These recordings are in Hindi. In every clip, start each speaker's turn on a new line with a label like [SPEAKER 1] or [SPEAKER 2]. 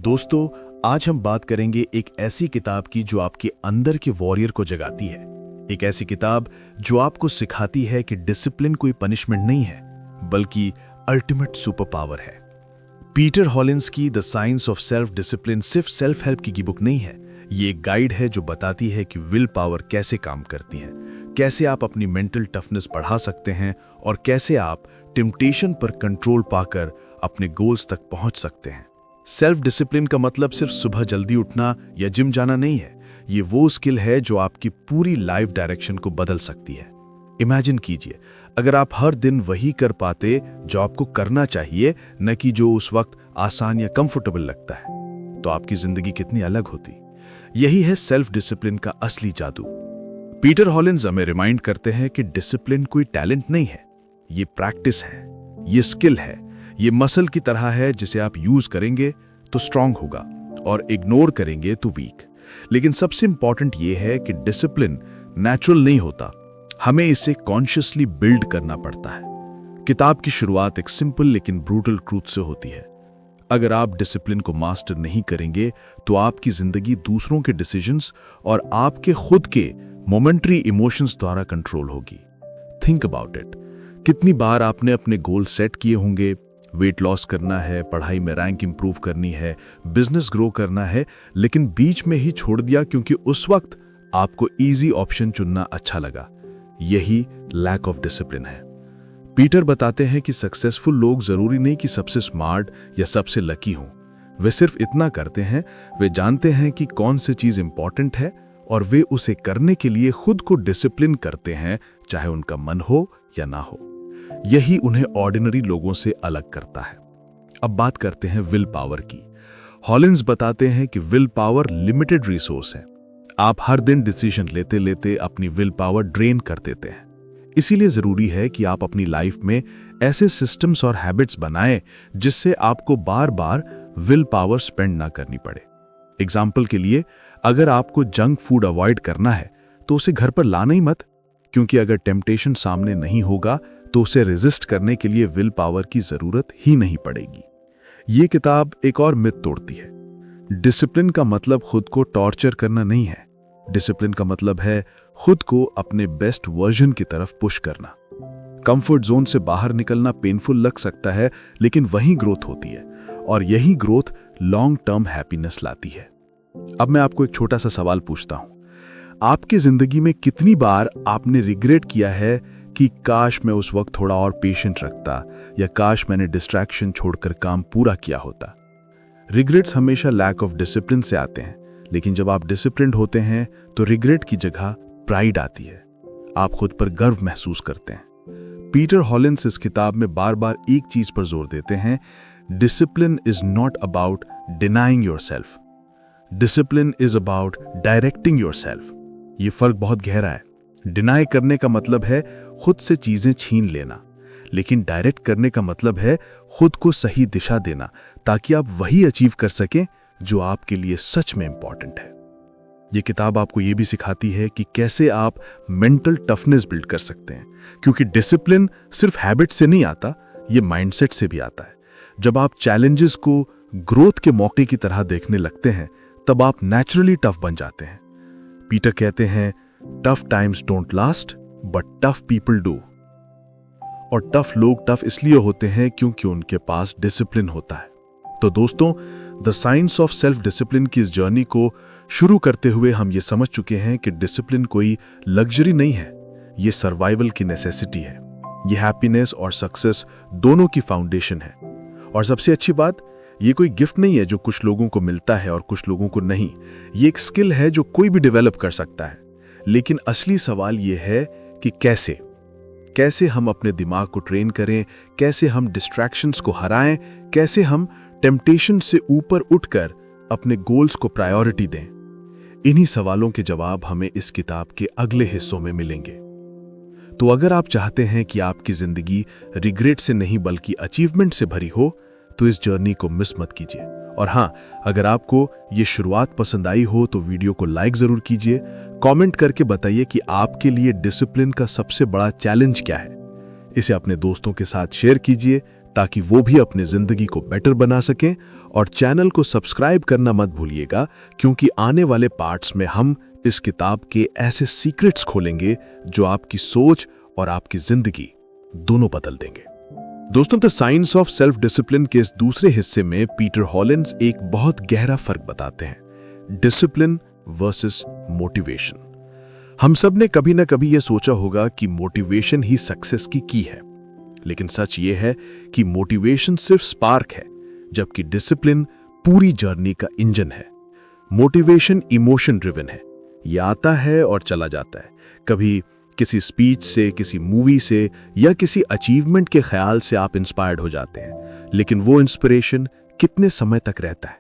[SPEAKER 1] दोस्तों, आज हम बात करेंगे एक ऐसी किताब की जो आपके अंदर के वॉरियर को जगाती है। एक ऐसी किताब जो आपको सिखाती है कि डिसिप्लिन कोई पनिशमेंट नहीं है, बल्कि अल्टीमेट सुपर पावर है। पीटर हॉलिन्स की the science of self discipline सिर्फ सेल्फ हेल्प की बुक नहीं है। ये एक गाइड है जो बताती है कि विल पावर कैसे काम करती है, कैसे आप अपनी मेंटल टफनेस बढ़ा सकते हैं और कैसे आप टेम्पटेशन पर कंट्रोल पाकर अपने गोल्स तक पहुंच सकते हैं। सेल्फ डिसिप्लिन का मतलब सिर्फ सुबह जल्दी उठना या जिम जाना नहीं है। ये वो स्किल है जो आपकी पूरी लाइफ डायरेक्शन को बदल सकती है। इमेजिन कीजिए, अगर आप हर दिन वही कर पाते जो आपको करना चाहिए, न कि जो उस वक्त आसान या कंफर्टेबल लगता है, तो आपकी जिंदगी कितनी अलग होती। यही है सेल्फ डिसिप्लिन का असली जादू। पीटर हॉलिन्स हमें रिमाइंड करते हैं कि डिसिप्लिन कोई टैलेंट नहीं है, ये प्रैक्टिस है, ये स्किल है, ये मसल की तरह है जिसे आप यूज करेंगे तो स्ट्रांग होगा और इग्नोर करेंगे तो वीक। लेकिन सबसे इंपॉर्टेंट ये है कि डिसिप्लिन नेचुरल नहीं होता, हमें इसे कॉन्शियसली बिल्ड करना पड़ता है। किताब की शुरुआत एक सिंपल लेकिन ब्रूटल ट्रूथ से होती है। अगर आप डिसिप्लिन को मास्टर नहीं करेंगे तो आपकी जिंदगी दूसरों के डिसीजंस और आपके खुद के मोमेंटरी इमोशंस द्वारा कंट्रोल होगी। Think about it. कितनी बार आपने अपने गोल सेट किए होंगे, वेट लॉस करना है, पढ़ाई में रैंक इंप्रूव करनी है, बिजनेस ग्रो करना है, लेकिन बीच में ही छोड़ दिया क्योंकि उस वक्त आपको इजी ऑप्शन चुनना अच्छा लगा। यही लैक ऑफ डिसिप्लिन है। पीटर बताते हैं कि सक्सेसफुल लोग जरूरी नहीं कि सबसे स्मार्ट या सबसे लकी हों। वे सिर्फ इतना करते हैं, वे जानते हैं कि कौन सी चीज इंपॉर्टेंट है और वे उसे करने के लिए खुद को डिसिप्लिन करते हैं, चाहे उनका मन हो या ना हो। यही उन्हें ऑर्डिनरी लोगों से अलग करता है। अब बात करते हैं विल पावर की। हॉलिन्स बताते हैं कि विल पावर लिमिटेड रिसोर्स है। आप हर दिन डिसीजन लेते लेते अपनी विल पावर ड्रेन कर देते हैं। इसीलिए जरूरी है कि आप अपनी लाइफ में ऐसे सिस्टम्स और हैबिट्स बनाएं जिससे आपको बार बार विल पावर स्पेंड ना करनी पड़े। एग्जाम्पल के लिए, अगर आपको जंक फूड अवॉइड करना है तो उसे घर पर लाना ही मत, क्योंकि अगर टेम्पटेशन सामने नहीं होगा तो उसे रेजिस्ट करने के लिए विल पावर की जरूरत ही नहीं पड़ेगी। ये किताब एक और मिथ तोड़ती है। डिसिप्लिन का मतलब खुद को टॉर्चर करना नहीं है। डिसिप्लिन का मतलब है खुद को अपने बेस्ट वर्जन की तरफ पुश करना। कंफर्ट जोन से बाहर निकलना पेनफुल लग सकता है, लेकिन वही ग्रोथ होती है और यही ग्रोथ लॉन्ग टर्म हैप्पीनेस लाती है। अब मैं आपको एक छोटा सा सवाल पूछता हूं। आपकी जिंदगी में कितनी बार आपने रिग्रेट किया है कि काश मैं उस वक्त थोड़ा और पेशेंट रखता, या काश मैंने डिस्ट्रैक्शन छोड़कर काम पूरा किया होता। रिग्रेट्स हमेशा लैक ऑफ डिसिप्लिन से आते हैं, लेकिन जब आप डिसिप्लिन्ड होते हैं तो रिग्रेट की जगह प्राइड आती है। आप खुद पर गर्व महसूस करते हैं। पीटर हॉलिन्स इस किताब में बार बार एक चीज पर जोर देते हैं, discipline is not about denying yourself, discipline is about directing yourself. ये फर्क बहुत गहरा है। डिनाई करने का मतलब है खुद से चीजें छीन लेना, लेकिन डायरेक्ट करने का मतलब है खुद को सही दिशा देना, ताकि आप वही अचीव कर सकें जो आपके लिए सच में इंपॉर्टेंट है। ये किताब आपको ये भी सिखाती है कि कैसे आप मेंटल टफनेस बिल्ड कर सकते हैं, क्योंकि डिसिप्लिन सिर्फ हैबिट से नहीं आता, ये माइंडसेट से भी आता है। जब आप चैलेंजेस को ग्रोथ के मौके की तरह देखने लगते हैं, तब आप नेचुरली टफ बन जाते हैं। पीटर कहते हैं, tough times don't last but tough people do. और टफ लोग टफ इसलिए होते हैं क्योंकि उनके पास डिसिप्लिन होता है। तो दोस्तों, the science of self discipline की इस जर्नी को शुरू करते हुए हम ये समझ चुके हैं कि डिसिप्लिन कोई लग्जरी नहीं है, ये सर्वाइवल की नेसेसिटी है। ये हैप्पीनेस और सक्सेस दोनों की फाउंडेशन है। और सबसे अच्छी बात, ये कोई गिफ्ट नहीं है जो कुछ लोगों को मिलता है और कुछ लोगों को नहीं। ये एक स्किल है जो कोई भी डेवलप कर सकता है। लेकिन असली सवाल यह है कि कैसे हम अपने दिमाग को ट्रेन करें, कैसे हम डिस्ट्रैक्शंस को हराएं, कैसे हम टेम्पटेशन से ऊपर उठकर अपने गोल्स को प्रायोरिटी दें। इन्हीं सवालों के जवाब हमें इस किताब के अगले हिस्सों में मिलेंगे। तो अगर आप चाहते हैं कि आपकी जिंदगी रिग्रेट से नहीं बल्कि अचीवमेंट से भरी हो, तो इस जर्नी को मिस मत कीजिए। और हाँ, अगर आपको ये शुरुआत पसंद आई हो तो वीडियो को लाइक जरूर कीजिए। कमेंट करके बताइए कि आपके लिए डिसिप्लिन का सबसे बड़ा चैलेंज क्या है। इसे अपने दोस्तों के साथ शेयर कीजिए ताकि वो भी अपनी जिंदगी को बेटर बना सकें। और चैनल को सब्सक्राइब करना मत भूलिएगा, क्योंकि आने वाले पार्ट्स में हम इस किताब के ऐसे सीक्रेट्स खोलेंगे जो आपकी सोच और आपकी जिंदगी दोनों बदल देंगे। दोस्तों, the science of self discipline के इस दूसरे हिस्से में पीटर हॉलिन्स एक बहुत गहरा फर्क बताते हैं, डिसिप्लिन वर्सेस मोटिवेशन। हम सब ने कभी ना कभी यह सोचा होगा कि मोटिवेशन ही सक्सेस की की है, लेकिन सच ये है कि मोटिवेशन सिर्फ स्पार्क है, जबकि डिसिप्लिन पूरी जर्नी का इंजन है। मोटिवेशन इमोशन ड्रिवन है, यह आता है और चला जाता है, कभी किसी स्पीच से, किसी मूवी से या किसी अचीवमेंट के ख्याल से आप इंस्पायर्ड हो जाते हैं, लेकिन वो इंस्पिरेशन कितने समय तक रहता है?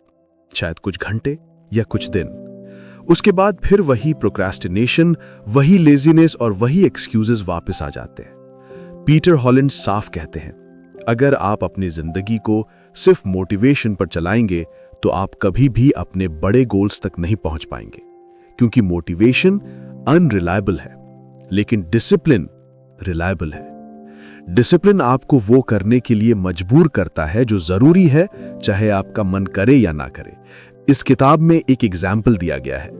[SPEAKER 1] शायद कुछ घंटे या कुछ दिन। उसके बाद फिर वही प्रोक्रेस्टिनेशन, वही लेजीनेस और वही एक्सक्यूजेस वापस आ जाते हैं। पीटर हॉलिन्स साफ कहते हैं, अगर आप अपनी जिंदगी को सिर्फ मोटिवेशन पर चलाएंगे तो आप कभी भी अपने बड़े गोल्स तक नहीं पहुंच पाएंगे, क्योंकि मोटिवेशन अनरिलायबल है, लेकिन डिसिप्लिन रिलायबल है। डिसिप्लिन आपको वो करने के लिए मजबूर करता है जो जरूरी है, चाहे आपका मन करे या ना करे। इस किताब में एक एग्जाम्पल दिया गया है।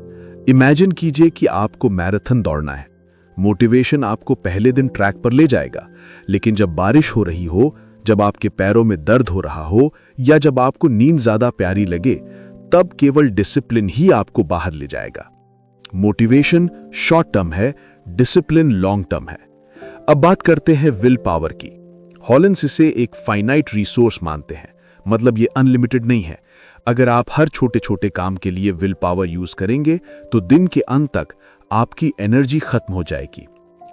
[SPEAKER 1] इमेजिन कीजिए कि आपको मैराथन दौड़ना है। मोटिवेशन आपको पहले दिन ट्रैक पर ले जाएगा, लेकिन जब बारिश हो रही हो, जब आपके पैरों में दर्द हो रहा हो या जब आपको नींद ज्यादा प्यारी लगे, तब केवल डिसिप्लिन ही आपको बाहर ले जाएगा। मोटिवेशन शॉर्ट टर्म है, डिसिप्लिन लॉन्ग टर्म है। अब बात करते हैं विल पावर की। हॉलिन्स इसे एक फाइनाइट रिसोर्स मानते हैं, मतलब ये अनलिमिटेड नहीं है। अगर आप हर छोटे छोटे काम के लिए विल पावर यूज करेंगे तो दिन के अंत तक आपकी एनर्जी खत्म हो जाएगी।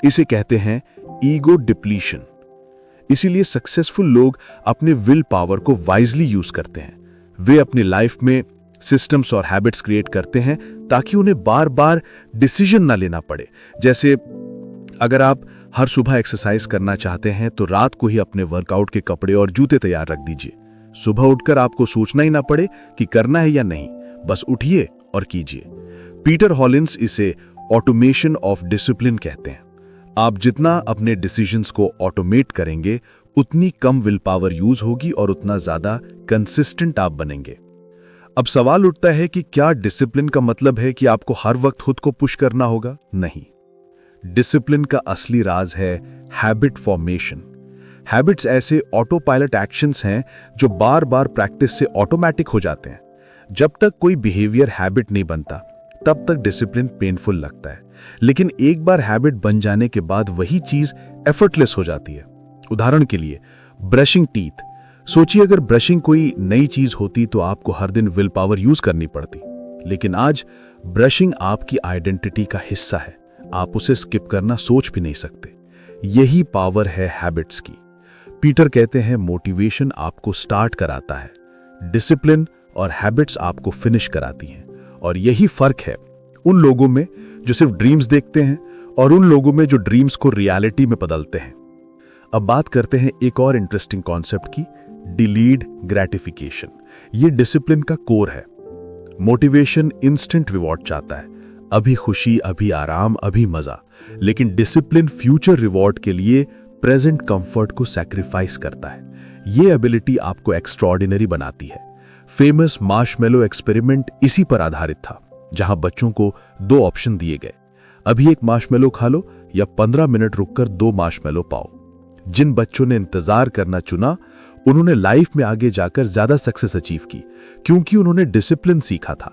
[SPEAKER 1] इसे कहते हैं ईगो डिप्लीशन। इसीलिए सक्सेसफुल लोग अपने विल पावर को वाइजली यूज करते हैं। वे अपनी लाइफ में सिस्टम्स और हैबिट्स क्रिएट करते हैं ताकि उन्हें बार बार डिसीजन ना लेना पड़े। जैसे अगर आप हर सुबह एक्सरसाइज करना चाहते हैं तो रात को ही अपने वर्कआउट के कपड़े और जूते तैयार रख दीजिए। सुबह उठकर आपको सोचना ही ना पड़े कि करना है या नहीं, बस उठिए और कीजिए। पीटर हॉलिन्स इसे ऑटोमेशन ऑफ डिसिप्लिन कहते हैं। आप जितना अपने डिसीजंस को ऑटोमेट करेंगे, उतनी कम विल पावर यूज होगी और उतना ज्यादा कंसिस्टेंट आप बनेंगे। अब सवाल उठता है कि क्या डिसिप्लिन का मतलब है कि आपको हर वक्त खुद को पुश करना होगा? नहीं। डिसिप्लिन का असली राज है हैबिट फॉर्मेशन। हैबिट्स ऐसे ऑटो पायलट एक्शंस हैं जो बार बार प्रैक्टिस से ऑटोमेटिक हो जाते हैं। जब तक कोई बिहेवियर हैबिट नहीं बनता, तब तक डिसिप्लिन पेनफुल लगता है, लेकिन एक बार हैबिट बन जाने के बाद वही चीज एफर्टलेस हो जाती है। उदाहरण के लिए ब्रशिंग टीथ। सोचिए अगर ब्रशिंग कोई नई चीज होती तो आपको हर दिन विल पावर यूज करनी पड़ती, लेकिन आज ब्रशिंग आपकी आइडेंटिटी का हिस्सा है। आप उसे स्किप करना सोच भी नहीं सकते। यही पावर है हैबिट्स की। पीटर कहते हैं मोटिवेशन आपको स्टार्ट कराता है, डिसिप्लिन और हैबिट्स आपको फिनिश कराती हैं। और यही फर्क है उन लोगों में जो सिर्फ ड्रीम्स देखते हैं और उन लोगों में जो ड्रीम्स को रियलिटी में बदलते हैं। अब बात करते हैं एक और इंटरेस्टिंग कॉन्सेप्ट की, डिलीड ग्रेटिफिकेशन। ये डिसिप्लिन का कोर है। मोटिवेशन इंस्टेंट रिवॉर्ड चाहता है, अभी खुशी, अभी आराम, अभी मजा, लेकिन डिसिप्लिन फ्यूचर रिवॉर्ड के लिए प्रेजेंट कंफर्ट को सैक्रिफाइस करता है। यह एबिलिटी आपको एक्स्ट्राऑर्डिनरी बनाती है। फेमस मार्शमेलो एक्सपेरिमेंट इसी पर आधारित था, जहां बच्चों को 2 ऑप्शन दिए गए, अभी एक मार्शमेलो खा लो या 15 मिनट रुककर 2 मार्शमेलो पाओ। जिन बच्चों ने इंतजार करना चुना, उन्होंने लाइफ में आगे जाकर ज्यादा सक्सेस अचीव की, क्योंकि उन्होंने डिसिप्लिन सीखा था।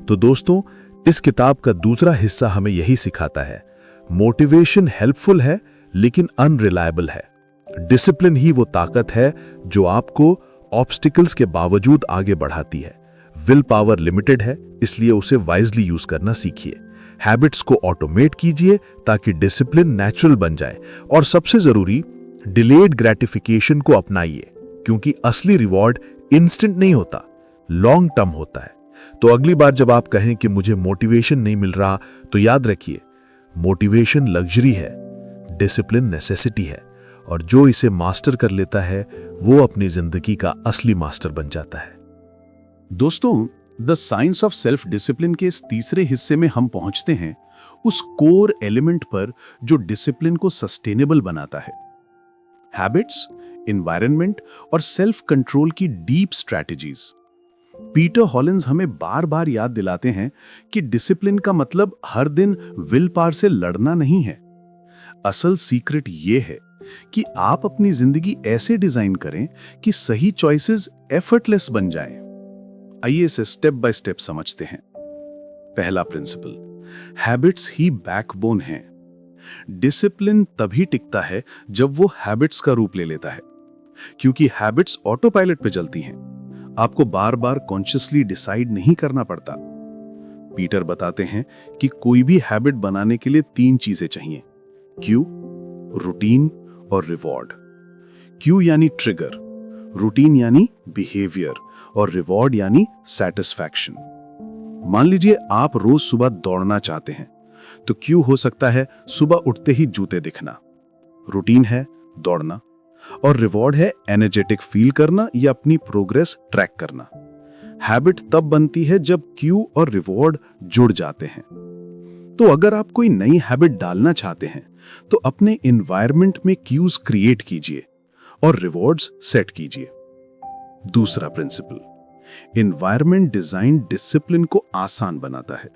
[SPEAKER 1] तो दोस्तों, इस किताब का दूसरा हिस्सा हमें यही सिखाता है, मोटिवेशन हेल्पफुल है लेकिन अनरिलायबल है। डिसिप्लिन ही वो ताकत है जो आपको ऑब्स्टिकल्स के बावजूद आगे बढ़ाती है। विल पावर लिमिटेड है, इसलिए उसे वाइजली यूज करना सीखिए। हैबिट्स को ऑटोमेट कीजिए ताकि डिसिप्लिन नेचुरल बन जाए। और सबसे जरूरी, डिलेड ग्रेटिफिकेशन को अपनाइए, क्योंकि असली रिवॉर्ड इंस्टेंट नहीं होता, लॉन्ग टर्म होता है। तो अगली बार जब आप कहें कि मुझे मोटिवेशन नहीं मिल रहा, तो याद रखिए, मोटिवेशन लग्जरी है, डिसिप्लिन नेसेसिटी है, और जो इसे मास्टर कर लेता है वो अपनी जिंदगी का असली मास्टर बन जाता है।
[SPEAKER 2] दोस्तों, the science of self discipline के इस तीसरे हिस्से में हम पहुंचते हैं उस कोर एलिमेंट पर जो डिसिप्लिन को सस्टेनेबल बनाता है। हैबिट्स एनवायरनमेंट और सेल्फ कंट्रोल की डीप स्ट्रैटेजीज। पीटर हॉलिन्स हमें बार बार याद दिलाते हैं कि डिसिप्लिन का मतलब हर दिन विल पावर से लड़ना नहीं है। असल सीक्रेट ये है कि आप अपनी जिंदगी ऐसे डिजाइन करें कि सही चॉइसेस एफर्टलेस बन जाएं। आइए इसे स्टेप बाय स्टेप समझते हैं। पहला प्रिंसिपल, हैबिट्स ही बैकबोन हैं। डिसिप्लिन तभी टिकता है जब वो हैबिट्स का रूप ले लेता है, क्योंकि हैबिट्स ऑटो पायलट पे चलती हैं। आपको बार बार कॉन्शियसली डिसाइड नहीं करना पड़ता। पीटर बताते हैं कि कोई भी हैबिट बनाने के लिए 3 चीजें चाहिए: क्यू, रूटीन और रिवॉर्ड। क्यू यानी ट्रिगर, रूटीन यानी बिहेवियर और रिवॉर्ड यानी सेटिस्फैक्शन। मान लीजिए आप रोज सुबह दौड़ना चाहते हैं, तो क्यू हो सकता है सुबह उठते ही जूते दिखना, रूटीन है दौड़ना, और रिवॉर्ड है एनर्जेटिक फील करना या अपनी प्रोग्रेस ट्रैक करना। हैबिट तब बनती है जब क्यू और रिवॉर्ड जुड़ जाते हैं। तो अगर आप कोई नई हैबिट डालना चाहते हैं तो अपने एनवायरनमेंट में क्यूज क्रिएट कीजिए और रिवॉर्ड्स सेट कीजिए। दूसरा प्रिंसिपल, एनवायरनमेंट डिजाइन डिसिप्लिन को आसान बनाता है।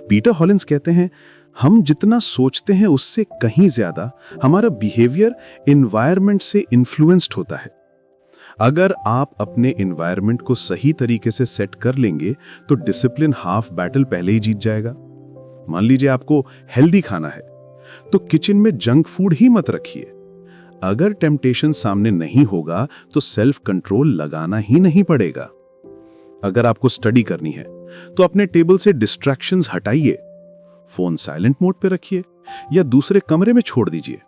[SPEAKER 2] पीटर हॉलिन्स कहते हैं, हम जितना सोचते हैं उससे कहीं ज्यादा हमारा बिहेवियर एनवायरनमेंट से इन्फ्लुएंस्ड होता है। अगर आप अपने एनवायरनमेंट को सही तरीके से सेट कर लेंगे तो डिसिप्लिन हाफ बैटल पहले ही जीत जाएगा। मान लीजिए आपको हेल्दी खाना है, तो किचन में जंक फूड ही मत रखिए। अगर टेम्पटेशन सामने नहीं होगा तो सेल्फ कंट्रोल लगाना ही नहीं पड़ेगा। अगर आपको स्टडी करनी है तो अपने टेबल से डिस्ट्रैक्शंस हटाइए, फोन साइलेंट मोड पे रखिए या दूसरे कमरे में छोड़ दीजिए।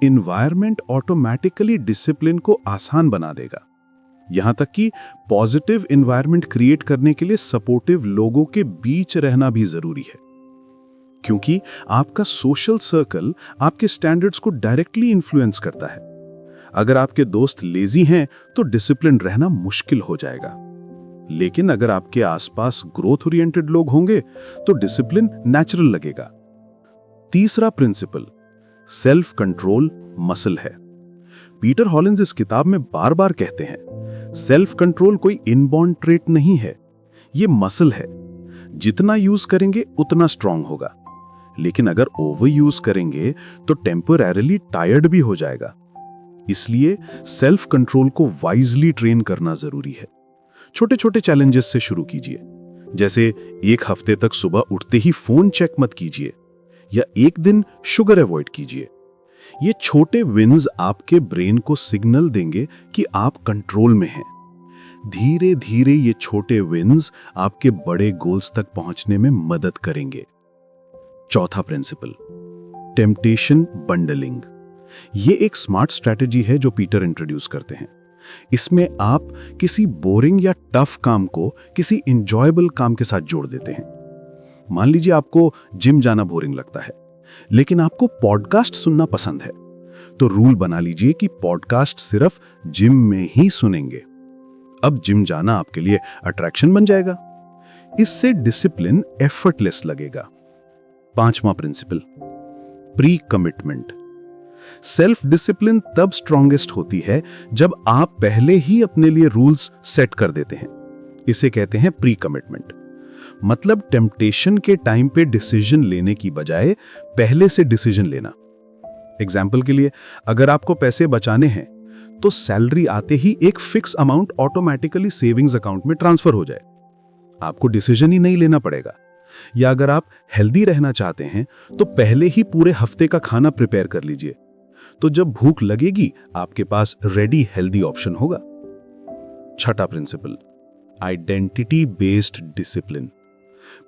[SPEAKER 2] एनवायरनमेंट ऑटोमेटिकली डिसिप्लिन को आसान बना देगा। यहां तक कि पॉजिटिव एनवायरनमेंट क्रिएट करने के लिए सपोर्टिव लोगों के बीच रहना भी जरूरी है, क्योंकि आपका सोशल सर्कल आपके स्टैंडर्ड्स को डायरेक्टली इन्फ्लुएंस करता है। अगर आपके दोस्त लेजी हैं तो डिसिप्लिन रहना मुश्किल हो जाएगा, लेकिन अगर आपके आसपास ग्रोथ ओरिएंटेड लोग होंगे तो डिसिप्लिन नेचुरल लगेगा। तीसरा प्रिंसिपल, सेल्फ कंट्रोल मसल है। पीटर हॉलिन्स इस किताब में बार बार कहते हैं, सेल्फ कंट्रोल कोई इनबॉर्न ट्रेट नहीं है, ये मसल है। जितना यूज करेंगे उतना स्ट्रांग होगा, लेकिन अगर ओवर यूज करेंगे तो टेम्पररीली टायर्ड भी हो जाएगा। इसलिए सेल्फ कंट्रोल को वाइजली ट्रेन करना जरूरी है। छोटे छोटे चैलेंजेस से शुरू कीजिए, जैसे 1 हफ्ते तक सुबह उठते ही फोन चेक मत कीजिए या 1 दिन शुगर अवॉइड कीजिए। ये छोटे विन्स आपके ब्रेन को सिग्नल देंगे कि आप कंट्रोल में हैं। धीरे धीरे ये छोटे विन्स आपके बड़े गोल्स तक पहुंचने में मदद करेंगे। चौथा प्रिंसिपल, टेम्पटेशन बंडलिंग। ये एक स्मार्ट स्ट्रैटेजी है जो पीटर इंट्रोड्यूस करते हैं। इसमें आप किसी बोरिंग या टफ काम को किसी इंजॉयबल काम के साथ जोड़ देते हैं। मान लीजिए आपको जिम जाना बोरिंग लगता है, लेकिन आपको पॉडकास्ट सुनना पसंद है, तो रूल बना लीजिए कि पॉडकास्ट सिर्फ जिम में ही सुनेंगे। अब जिम जाना आपके लिए अट्रैक्शन बन जाएगा। इससे डिसिप्लिन एफर्टलेस लगेगा। 5वां principle, pre commitment. Self discipline तब स्ट्रॉन्गेस्ट होती है जब आप पहले ही अपने लिए रूल्स सेट कर देते हैं। इसे कहते हैं प्री कमिटमेंट। मतलब टेम्पटेशन के टाइम पे डिसीजन लेने की बजाय पहले से डिसीजन लेना। एग्जाम्पल के लिए, अगर आपको पैसे बचाने हैं तो सैलरी आते ही एक fix amount automatically savings account में ट्रांसफर हो जाए, आपको डिसीजन ही नहीं लेना पड़ेगा। या अगर आप हेल्दी रहना चाहते हैं तो पहले ही पूरे हफ्ते का खाना प्रिपेयर कर लीजिए, तो जब भूख लगेगी आपके पास रेडी हेल्दी ऑप्शन होगा। छठा principle, identity based discipline.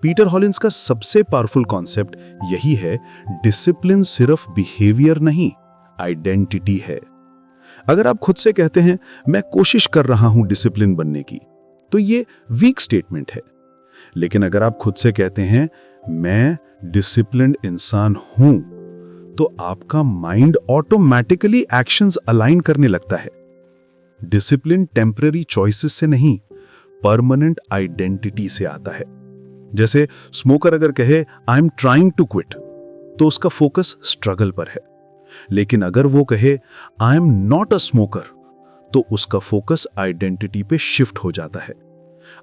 [SPEAKER 2] Peter Hollins का सबसे पावरफुल कॉन्सेप्ट यही है, डिसिप्लिन सिर्फ बिहेवियर नहीं, आइडेंटिटी है। अगर आप खुद से कहते हैं मैं कोशिश कर रहा हूं डिसिप्लिन बनने की, तो ये वीक स्टेटमेंट है। लेकिन अगर आप खुद से कहते हैं मैं डिसिप्लिन्ड इंसान हूं, तो आपका माइंड ऑटोमेटिकली एक्शंस अलाइन करने लगता है। डिसिप्लिन टेम्पररी चॉइसेस से नहीं, परमानेंट आइडेंटिटी से आता है। जैसे स्मोकर अगर कहे I am trying to quit, तो उसका फोकस स्ट्रगल पर है। लेकिन अगर वो कहे I am not a smoker, तो उसका फोकस आइडेंटिटी पे शिफ्ट हो जाता है।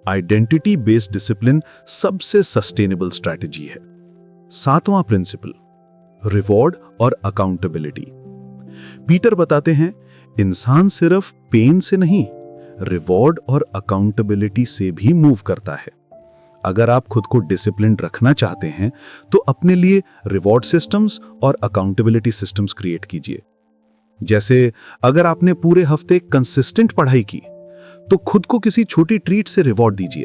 [SPEAKER 2] आइडेंटिटी बेस्ड डिसिप्लिन सबसे सस्टेनेबल स्ट्रैटेजी है। 7वां प्रिंसिपल, रिवॉर्ड और अकाउंटेबिलिटी। पीटर बताते हैं, इंसान सिर्फ पेन से नहीं, रिवॉर्ड और अकाउंटेबिलिटी से भी मूव करता है। अगर आप खुद को डिसिप्लिन रखना चाहते हैं तो अपने लिए रिवॉर्ड सिस्टम्स और अकाउंटेबिलिटी सिस्टम्स क्रिएट कीजिए। जैसे अगर आपने पूरे हफ्ते कंसिस्टेंट पढ़ाई की तो खुद को किसी छोटी ट्रीट से रिवॉर्ड दीजिए,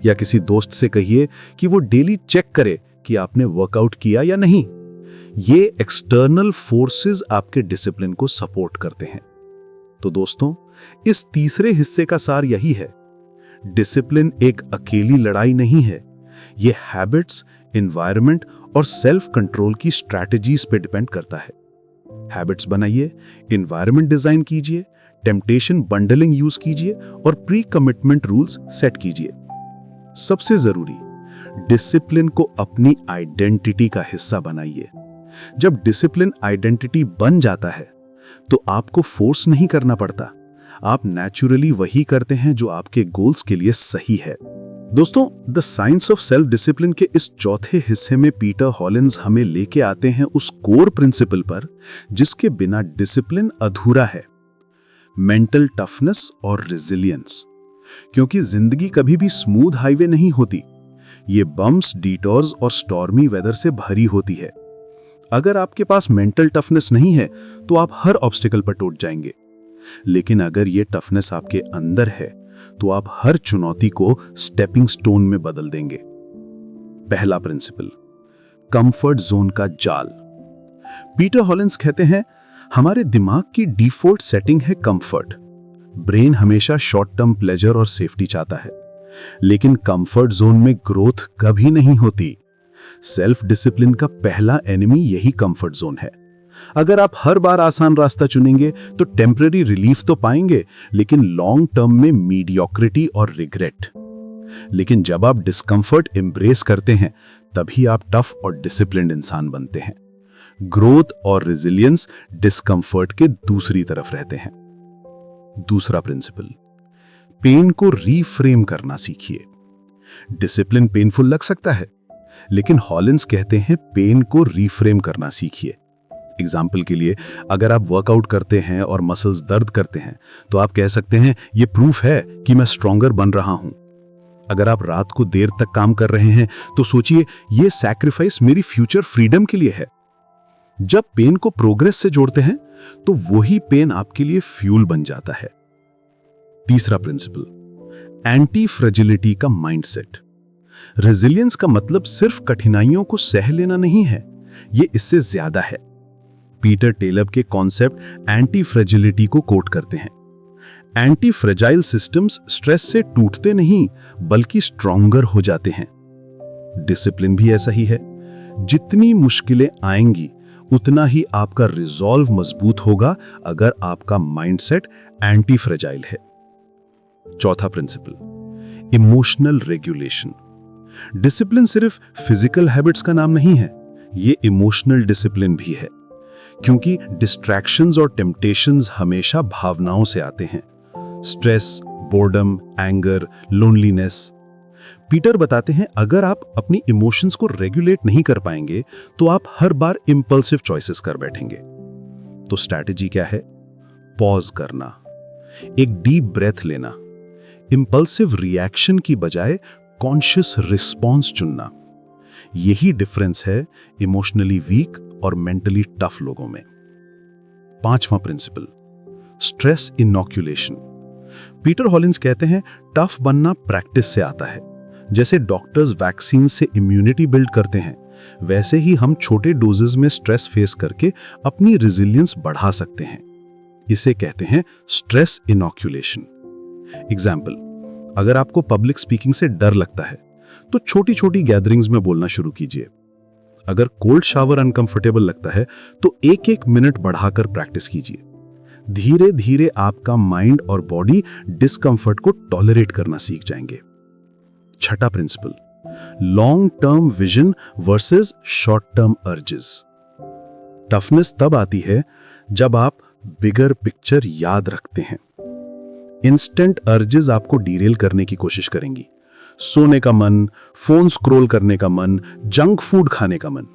[SPEAKER 2] या किसी दोस्त से कहिए कि वो डेली चेक करे कि आपने वर्कआउट किया या नहीं। ये एक्सटर्नल फोर्सेस आपके डिसिप्लिन को सपोर्ट करते हैं। तो दोस्तों, इस तीसरे हिस्से का सार यही है, डिसिप्लिन एक अकेली लड़ाई नहीं है। ये हैबिट्स, एनवायरनमेंट और सेल्फ कंट्रोल की स्ट्रैटेजीज पे डिपेंड करता है। हैबिट्स बनाइए, एनवायरनमेंट डिजाइन कीजिए, टेम्पटेशन बंडलिंग यूज कीजिए और प्री कमिटमेंट रूल्स सेट कीजिए। सबसे जरूरी, डिसिप्लिन को अपनी आइडेंटिटी का हिस्सा बनाइए। जब डिसिप्लिन आइडेंटिटी बन जाता है तो आपको फोर्स नहीं करना पड़ता, आप नेचुरली वही करते हैं जो आपके गोल्स के लिए सही है। दोस्तों, the science of self discipline के इस चौथे हिस्से में पीटर हॉलिन्स हमें लेके आते हैं उस कोर प्रिंसिपल पर जिसके बिना डिसिप्लिन अधूरा है, मेंटल टफनेस और रेजिलियंस। क्योंकि जिंदगी कभी भी स्मूथ हाईवे नहीं होती, ये बम्प्स, डिटॉर्स और स्टॉर्मी वेदर से भरी होती है। अगर आपके पास मेंटल टफनेस नहीं है तो आप हर ऑब्स्टिकल पर टूट जाएंगे, लेकिन अगर ये टफनेस आपके अंदर है तो आप हर चुनौती को स्टेपिंग स्टोन में बदल देंगे। पहला प्रिंसिपल, कंफर्ट जोन का जाल। पीटर हॉलिन्स कहते हैं, हमारे दिमाग की डिफॉल्ट सेटिंग है कंफर्ट। ब्रेन हमेशा शॉर्ट टर्म प्लेजर और सेफ्टी चाहता है, लेकिन कंफर्ट जोन में ग्रोथ कभी नहीं होती। सेल्फ डिसिप्लिन का पहला एनिमी यही कंफर्ट जोन है। अगर आप हर बार आसान रास्ता चुनेंगे तो टेम्पररी रिलीफ तो पाएंगे, लेकिन लॉन्ग टर्म में मीडियोक्रिटी और रिग्रेट। लेकिन जब आप डिस्कंफर्ट एम्ब्रेस करते हैं तभी आप टफ और डिसिप्लिन्ड इंसान बनते हैं। ग्रोथ और रेजिलियंस डिस्कंफर्ट के दूसरी तरफ रहते हैं। दूसरा प्रिंसिपल, पेन को रीफ्रेम करना सीखिए। डिसिप्लिन पेनफुल लग सकता है, लेकिन हॉलिन्स कहते हैं पेन को रीफ्रेम करना सीखिए। एग्जाम्पल के लिए, अगर आप वर्कआउट करते हैं और मसल्स दर्द करते हैं तो आप कह सकते हैं, यह प्रूफ है कि मैं स्ट्रॉन्गर बन रहा हूं। अगर आप रात को देर तक काम कर रहे हैं तो सोचिए, यह सैक्रिफाइस मेरी फ्यूचर फ्रीडम के लिए है। जब पेन को प्रोग्रेस से जोड़ते हैं तो वही पेन आपके लिए फ्यूल बन जाता है। तीसरा प्रिंसिपल, एंटी फ्रेजिलिटी का माइंडसेट। रेजिलियंस का मतलब सिर्फ कठिनाइयों को सह लेना नहीं है, यह इससे ज्यादा है। पीटर टेलब के कॉन्सेप्ट एंटी फ्रेजिलिटी को कोट करते हैं। एंटी फ्रेजाइल सिस्टम्स स्ट्रेस से टूटते नहीं बल्कि स्ट्रॉन्गर हो जाते हैं। डिसिप्लिन भी ऐसा ही है। जितनी मुश्किलें आएंगी उतना ही आपका रिजॉल्व मजबूत होगा अगर आपका माइंडसेट एंटी फ्रेजाइल है। चौथा प्रिंसिपल, इमोशनल रेगुलेशन। डिसिप्लिन सिर्फ फिजिकल हैबिट्स का नाम नहीं है, ये इमोशनल डिसिप्लिन भी है। क्योंकि डिस्ट्रैक्शंस और टेम्पटेशंस हमेशा भावनाओं से आते हैं। Stress, boredom, anger, loneliness. Peter बताते हैं, अगर आप अपनी इमोशंस को रेगुलेट नहीं कर पाएंगे तो आप हर बार इंपल्सिव चॉइसेस कर बैठेंगे। तो स्ट्रैटेजी क्या है? पॉज करना, एक डीप ब्रेथ लेना, इंपल्सिव रिएक्शन की बजाय कॉन्शियस रिस्पॉन्स चुनना। यही डिफरेंस है इमोशनली वीक और मेंटली टफ लोगों में। पांचवा प्रिंसिपल, स्ट्रेस इनॉक्यूलेशन। पीटर हॉलिन्स कहते हैं, टफ बनना प्रैक्टिस से आता है। जैसे डॉक्टर्स वैक्सीन से इम्यूनिटी बिल्ड करते हैं, वैसे ही हम छोटे डोजेस में स्ट्रेस फेस करके अपनी रेजिलियंस बढ़ा सकते हैं। इसे कहते हैं स्ट्रेस इनॉक्यूलेशन। एग्जाम्पल, अगर आपको पब्लिक स्पीकिंग से डर लगता है तो छोटी छोटी गैदरिंग्स में बोलना शुरू कीजिए। अगर कोल्ड शावर अनकंफर्टेबल लगता है तो एक एक मिनट बढ़ाकर प्रैक्टिस कीजिए। धीरे धीरे आपका माइंड और बॉडी डिस्कंफर्ट को टॉलरेट करना सीख जाएंगे। छठा principle, long term vision versus short term urges. Toughness तब आती है जब आप बिगर पिक्चर याद रखते हैं। इंस्टेंट अर्जेस आपको डीरेल करने की कोशिश करेंगी। सोने का मन, फोन स्क्रॉल करने का मन, जंक फूड खाने का मन।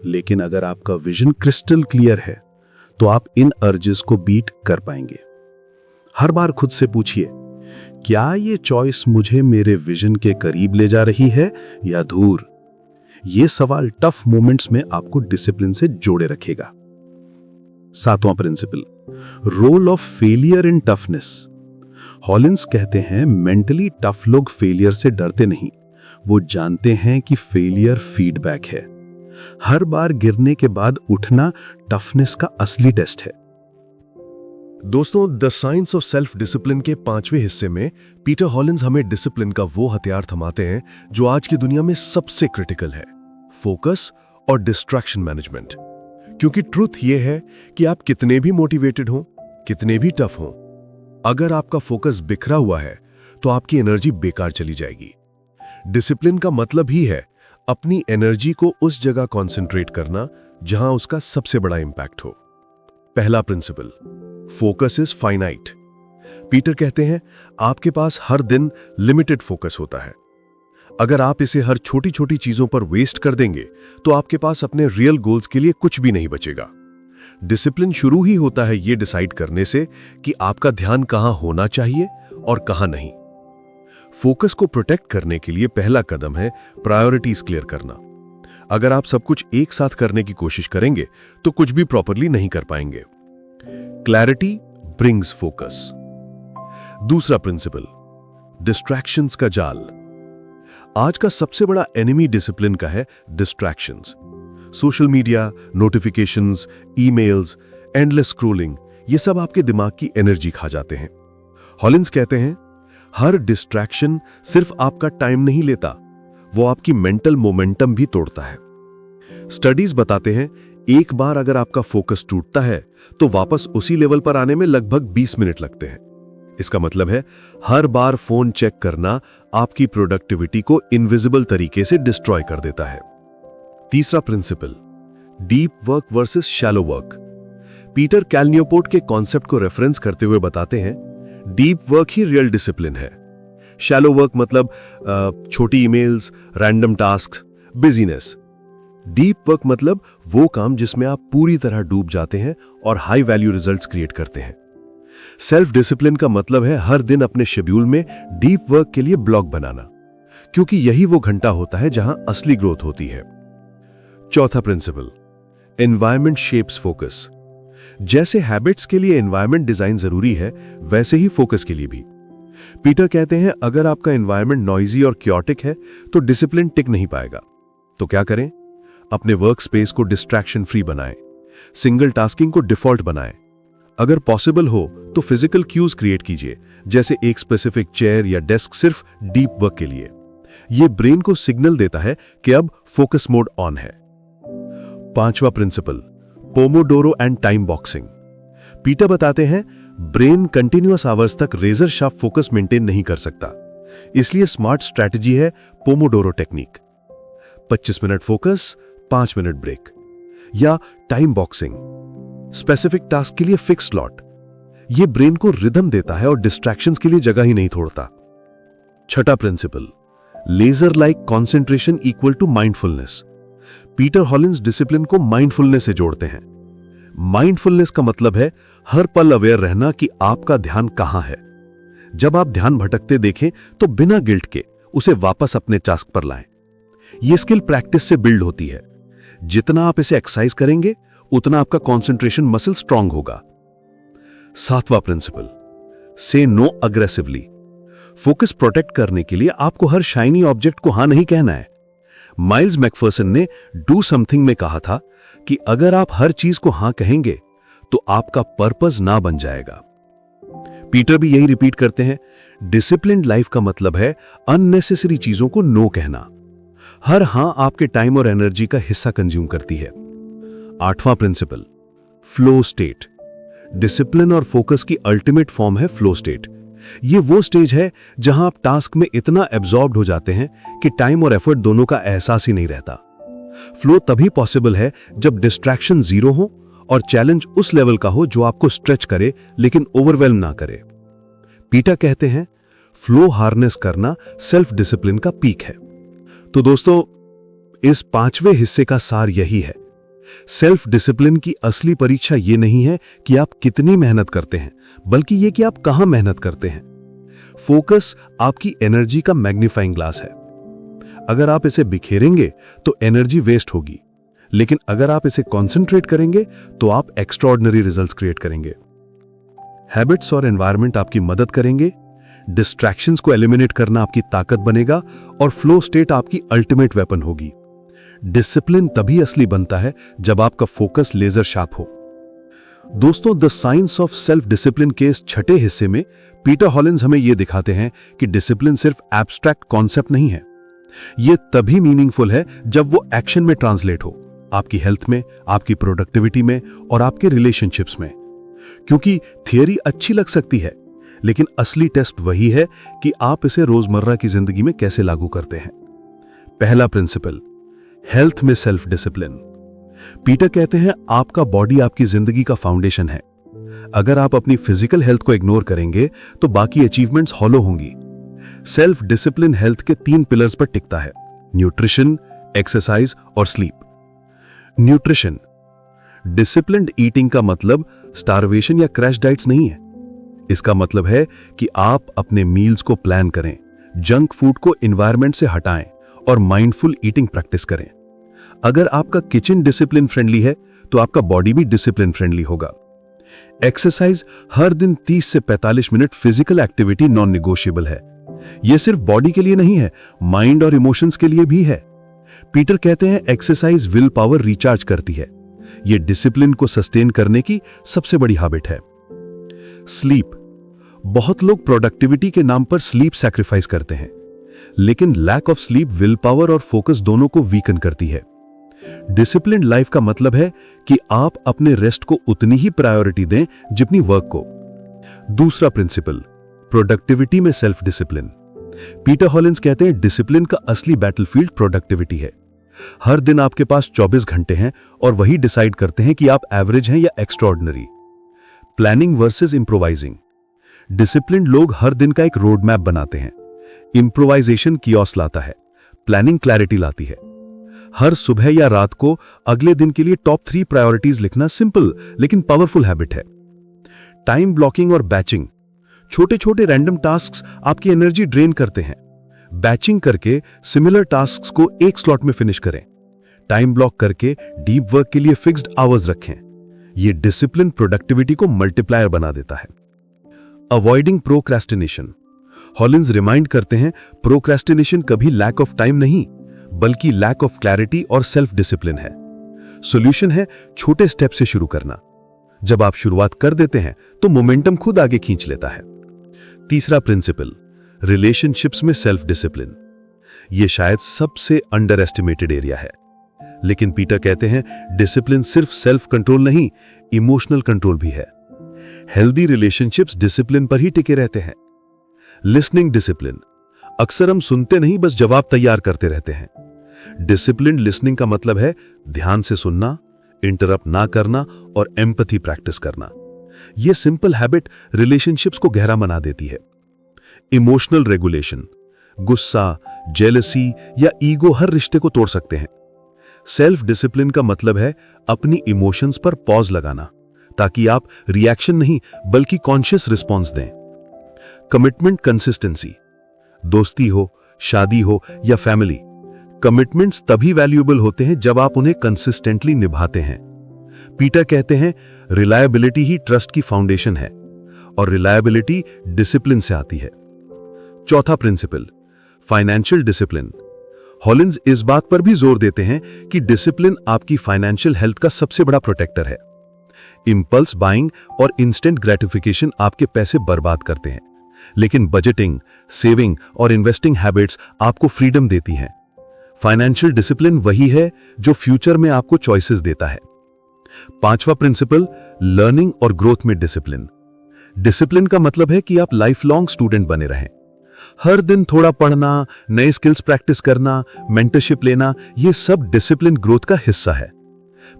[SPEAKER 2] लेकिन अगर आपका विजन क्रिस्टल क्लियर है तो आप इन अर्जेस को बीट कर पाएंगे। हर बार खुद से पूछिए, क्या ये चॉइस मुझे मेरे विजन के करीब ले जा रही है या दूर? ये सवाल टफ मोमेंट्स में आपको डिसिप्लिन से जोड़े रखेगा। 7वां principle, role of failure in toughness. Hollins कहते हैं मेंटली टफ लोग फेलियर से डरते नहीं, वो जानते हैं कि फेलियर फीडबैक है। हर बार गिरने के बाद उठना टफनेस का असली टेस्ट है।
[SPEAKER 1] दोस्तों, the science of self discipline के 5वें हिस्से में पीटर हॉलिंस हमें डिसिप्लिन का वो हथियार थमाते हैं जो आज की दुनिया में सबसे क्रिटिकल है, फोकस और डिस्ट्रैक्शन मैनेजमेंट। क्योंकि ट्रुथ ये है कि आप कितने भी मोटिवेटेड हो, कितने भी टफ हो, अगर आपका फोकस बिखरा हुआ है तो आपकी एनर्जी बेकार चली जाएगी। डिसिप्लिन का मतलब ही है अपनी एनर्जी को उस जगह कंसंट्रेट करना जहां उसका सबसे बड़ा इंपैक्ट हो। पहला principle, focus is finite. Peter कहते हैं आपके पास हर दिन लिमिटेड फोकस होता है। अगर आप इसे हर छोटी छोटी चीजों पर वेस्ट कर देंगे तो आपके पास अपने रियल गोल्स के लिए कुछ भी नहीं बचेगा। डिसिप्लिन शुरू ही होता है ये डिसाइड करने से कि आपका ध्यान कहां होना चाहिए और कहां नहीं। फोकस को प्रोटेक्ट करने के लिए पहला कदम है प्रायोरिटीज क्लियर करना। अगर आप सब कुछ एक साथ करने की कोशिश करेंगे तो कुछ भी प्रॉपरली नहीं कर पाएंगे। Clarity brings focus. दूसरा प्रिंसिपल, डिस्ट्रैक्शंस का जाल। आज का सबसे बड़ा एनिमी डिसिप्लिन का है distractions. Social media, notifications, emails, endless scrolling, ये सब आपके दिमाग की एनर्जी खा जाते हैं। हॉलिंस कहते हैं हर डिस्ट्रैक्शन सिर्फ आपका टाइम नहीं लेता, वो आपकी मेंटल मोमेंटम भी तोड़ता है। स्टडीज बताते हैं एक बार अगर आपका फोकस टूटता है तो वापस उसी लेवल पर आने में लगभग 20 मिनट लगते हैं। इसका मतलब है हर बार फोन चेक करना आपकी प्रोडक्टिविटी को इनविजिबल तरीके से डिस्ट्रॉय कर देता है। तीसरा principle, deep work versus shallow work. Peter Cal Newport के कॉन्सेप्ट को रेफरेंस करते हुए बताते हैं डीप वर्क ही रियल डिसिप्लिन है। शैलो वर्क मतलब छोटी emails, random task, busyness. Deep work मतलब वो काम जिसमें आप पूरी तरह डूब जाते हैं और हाई वैल्यू रिजल्ट्स क्रिएट करते हैं। सेल्फ डिसिप्लिन का मतलब है हर दिन अपने शेड्यूल में डीप वर्क के लिए ब्लॉक बनाना, क्योंकि यही वो घंटा होता है जहां असली ग्रोथ होती है। चौथा प्रिंसिपल, एनवायरनमेंट शेप्स फोकस। जैसे हैबिट्स के लिए एनवायरनमेंट डिजाइन जरूरी है, वैसे ही फोकस के लिए भी। पीटर कहते हैं अगर आपका एनवायरनमेंट नॉइजी और क्योटिक है तो डिसिप्लिन टिक नहीं पाएगा। तो क्या करें? अपने वर्क स्पेस को डिस्ट्रैक्शन फ्री बनाएं, सिंगल टास्किंग को डिफॉल्ट बनाएं। अगर पॉसिबल हो तो फिजिकल क्यूज क्रिएट कीजिए, जैसे एक स्पेसिफिक चेयर या डेस्क सिर्फ डीप वर्क के लिए। यह ब्रेन को सिग्नल देता है कि अब फोकस मोड ऑन है। पांचवा principle, pomodoro and time boxing. Peter बताते हैं ब्रेन कंटिन्यूअस आवर्स तक रेजर शार्प फोकस मेंटेन नहीं कर सकता, इसलिए स्मार्ट स्ट्रैटेजी है pomodoro technique. 25 minute focus, 5 minute break. या टाइम बॉक्सिंग, स्पेसिफिक टास्क के लिए फिक्स स्लॉट। यह ब्रेन को रिदम देता है और डिस्ट्रैक्शंस के लिए जगह ही नहीं छोड़ता। छठा principle, laser like concentration equal to mindfulness. Peter Hollins discipline को माइंडफुलनेस से जोड़ते हैं। माइंडफुलनेस का मतलब है हर पल अवेयर रहना कि आपका ध्यान कहां है। जब आप ध्यान भटकते देखें तो बिना गिल्ट के उसे वापस अपने टास्क पर लाएं। यह स्किल प्रैक्टिस से बिल्ड होती है। जितना आप इसे एक्सरसाइज करेंगे उतना आपका कंसंट्रेशन मसल स्ट्रांग होगा। सातवां प्रिंसिपल, से नो अग्रेसिवली। फोकस प्रोटेक्ट करने के लिए आपको हर शाइनी ऑब्जेक्ट को हां नहीं कहना है। माइल्स मैकफर्सन ने डू समथिंग में कहा था कि अगर आप हर चीज को हां कहेंगे तो आपका पर्पस ना बन जाएगा। पीटर भी यही रिपीट करते हैं, डिसिप्लिन्ड लाइफ का मतलब है अननेसेसरी चीजों को नो कहना। हर हां आपके टाइम और एनर्जी का हिस्सा कंज्यूम करती है। आठवां प्रिंसिपल, फ्लो स्टेट। डिसिप्लिन और फोकस की अल्टीमेट फॉर्म है फ्लो स्टेट। यह वो स्टेज है जहां आप टास्क में इतना एब्जॉर्ब्ड हो जाते हैं कि टाइम और एफर्ट दोनों का एहसास ही नहीं रहता।
[SPEAKER 2] फ्लो तभी पॉसिबल है जब डिस्ट्रैक्शन जीरो हो और चैलेंज उस लेवल का हो जो आपको स्ट्रेच करे लेकिन ओवरवेल्म ना करे। पीटर कहते हैं फ्लो हार्नेस करना सेल्फ डिसिप्लिन का पीक है। तो दोस्तों, इस 5वें हिस्से का सार यही है, सेल्फ डिसिप्लिन की असली परीक्षा यह नहीं है कि आप कितनी मेहनत करते हैं, बल्कि यह कि आप कहां मेहनत करते हैं। फोकस आपकी एनर्जी का मैग्नीफाइंग ग्लास है। अगर आप इसे बिखेरेंगे तो एनर्जी वेस्ट होगी, लेकिन अगर आप इसे कंसंट्रेट करेंगे तो आप एक्स्ट्राऑर्डिनरी रिजल्ट्स क्रिएट करेंगे। हैबिट्स और एनवायरनमेंट आपकी मदद करेंगे, डिस्ट्रैक्शंस को एलिमिनेट करना आपकी ताकत बनेगा और फ्लो स्टेट आपकी अल्टीमेट वेपन होगी। डिसिप्लिन तभी असली बनता है जब आपका फोकस लेजर शार्प हो। दोस्तों, the science of self discipline के इस छठे हिस्से में पीटर हॉलिन्स हमें यह दिखाते हैं कि डिसिप्लिन सिर्फ एब्स्ट्रैक्ट कॉन्सेप्ट नहीं है, यह तभी मीनिंगफुल है जब वो एक्शन में ट्रांसलेट हो, आपकी हेल्थ में, आपकी प्रोडक्टिविटी में और आपके रिलेशनशिप्स में। क्योंकि थियरी अच्छी लग सकती है, लेकिन असली टेस्ट वही है कि आप इसे रोजमर्रा की जिंदगी में कैसे लागू करते हैं। पहला प्रिंसिपल, हेल्थ में सेल्फ डिसिप्लिन। पीटर कहते हैं आपका बॉडी आपकी जिंदगी का फाउंडेशन है। अगर आप अपनी फिजिकल हेल्थ को इग्नोर करेंगे तो बाकी अचीवमेंट्स हॉलो होंगी। सेल्फ डिसिप्लिन हेल्थ के 3 पिलर्स पर टिकता है, न्यूट्रिशन, एक्सरसाइज और स्लीप। न्यूट्रिशन, डिसिप्लिन्ड ईटिंग का मतलब स्टारवेशन या क्रैश डाइट्स नहीं है। इसका मतलब है कि आप अपने मील्स को प्लान करें, जंक फूड को एनवायरनमेंट से हटाएं और माइंडफुल ईटिंग प्रैक्टिस करें। अगर आपका किचन डिसिप्लिन फ्रेंडली है तो आपका बॉडी भी डिसिप्लिन फ्रेंडली होगा। एक्सरसाइज, हर दिन 30 से 45 minute physical activity non negotiable है। यह सिर्फ बॉडी के लिए नहीं है, माइंड और इमोशंस के लिए भी है। पीटर कहते हैं एक्सरसाइज विल पावर रिचार्ज करती है। यह डिसिप्लिन को सस्टेन करने की सबसे बड़ी हैबिट है। स्लीप, बहुत लोग प्रोडक्टिविटी के नाम पर स्लीप सैक्रिफाइस करते हैं, लेकिन lack of sleep will power और फोकस दोनों को वीकन करती है। डिसिप्लिन्ड लाइफ का मतलब है कि आप अपने रेस्ट को उतनी ही प्रायोरिटी दें जितनी वर्क को। दूसरा प्रिंसिपल, प्रोडक्टिविटी में सेल्फ डिसिप्लिन। पीटर हॉलिन्स कहते हैं डिसिप्लिन का असली बैटलफील्ड प्रोडक्टिविटी है। हर दिन आपके पास 24 घंटे हैं और वही डिसाइड करते हैं कि आप एवरेज हैं या extraordinary. Planning versus improvising, disciplined लोग हर दिन का एक रोड मैप बनाते हैं। इंप्रोवाइजेशन कियोस लाता है, प्लानिंग क्लैरिटी लाती है। हर सुबह या रात को अगले दिन के लिए टॉप 3 प्रायोरिटीज लिखना सिंपल लेकिन पावरफुल हैबिट है। टाइम ब्लॉकिंग और बैचिंग, छोटे छोटे रैंडम टास्क्स आपकी एनर्जी ड्रेन करते हैं। बैचिंग करके सिमिलर टास्क्स को एक स्लॉट में फिनिश करें। टाइम ब्लॉक करके डीप वर्क के लिए फिक्स्ड आवर्स रखें। यह डिसिप्लिन प्रोडक्टिविटी को मल्टीप्लायर बना देता है। अवॉइडिंग प्रोक्रेस्टिनेशन, हॉलिन्स रिमाइंड करते हैं प्रोक्रेस्टिनेशन कभी लैक ऑफ टाइम नहीं, बल्कि लैक ऑफ क्लैरिटी और सेल्फ डिसिप्लिन है। सॉल्यूशन है छोटे स्टेप से शुरू करना। जब आप शुरुआत कर देते हैं तो मोमेंटम खुद आगे खींच लेता है। तीसरा प्रिंसिपल, रिलेशनशिप्स में सेल्फ डिसिप्लिन। यह शायद सबसे अंडर एस्टिमेटेड एरिया है, लेकिन पीटर कहते हैं डिसिप्लिन सिर्फ सेल्फ कंट्रोल नहीं, इमोशनल कंट्रोल भी है। हेल्दी रिलेशनशिप्स डिसिप्लिन पर ही टिके रहते हैं। लिसनिंग डिसिप्लिन, अक्सर हम सुनते नहीं बस जवाब तैयार करते रहते हैं। डिसिप्लिन्ड लिसनिंग का मतलब है ध्यान से सुनना, इंटरप्ट ना करना और एम्पैथी प्रैक्टिस करना। यह सिंपल हैबिट रिलेशनशिप्स को गहरा बना देती है। इमोशनल रेगुलेशन, गुस्सा, जेलसी या ईगो हर रिश्ते को तोड़ सकते हैं। सेल्फ डिसिप्लिन का मतलब है अपनी इमोशंस पर पॉज लगाना, ताकि आप रिएक्शन नहीं बल्कि कॉन्शियस रिस्पॉन्स दें। कमिटमेंट कंसिस्टेंसी, दोस्ती हो, शादी हो या फैमिली, कमिटमेंट्स तभी वैल्यूएबल होते हैं जब आप उन्हें कंसिस्टेंटली निभाते हैं। पीटर कहते हैं रिलायबिलिटी ही ट्रस्ट की फाउंडेशन है और रिलायबिलिटी डिसिप्लिन से आती है। चौथा प्रिंसिपल, फाइनेंशियल डिसिप्लिन। हॉलिन्स इस बात पर भी जोर देते हैं कि डिसिप्लिन आपकी फाइनेंशियल हेल्थ का सबसे बड़ा प्रोटेक्टर है। इंपल्स बाइंग और इंस्टेंट ग्रेटिफिकेशन आपके पैसे बर्बाद करते हैं, लेकिन बजटिंग, सेविंग और इन्वेस्टिंग हैबिट्स आपको फ्रीडम देती हैं। फाइनेंशियल डिसिप्लिन वही है जो फ्यूचर में आपको चॉइसेस देता है। पांचवा प्रिंसिपल, लर्निंग और ग्रोथ में डिसिप्लिन। डिसिप्लिन का मतलब है कि आप लाइफ लॉन्ग स्टूडेंट बने रहें।
[SPEAKER 1] हर दिन थोड़ा पढ़ना, नए स्किल्स प्रैक्टिस करना, मेंटरशिप लेना, ये सब डिसिप्लिन ग्रोथ का हिस्सा है।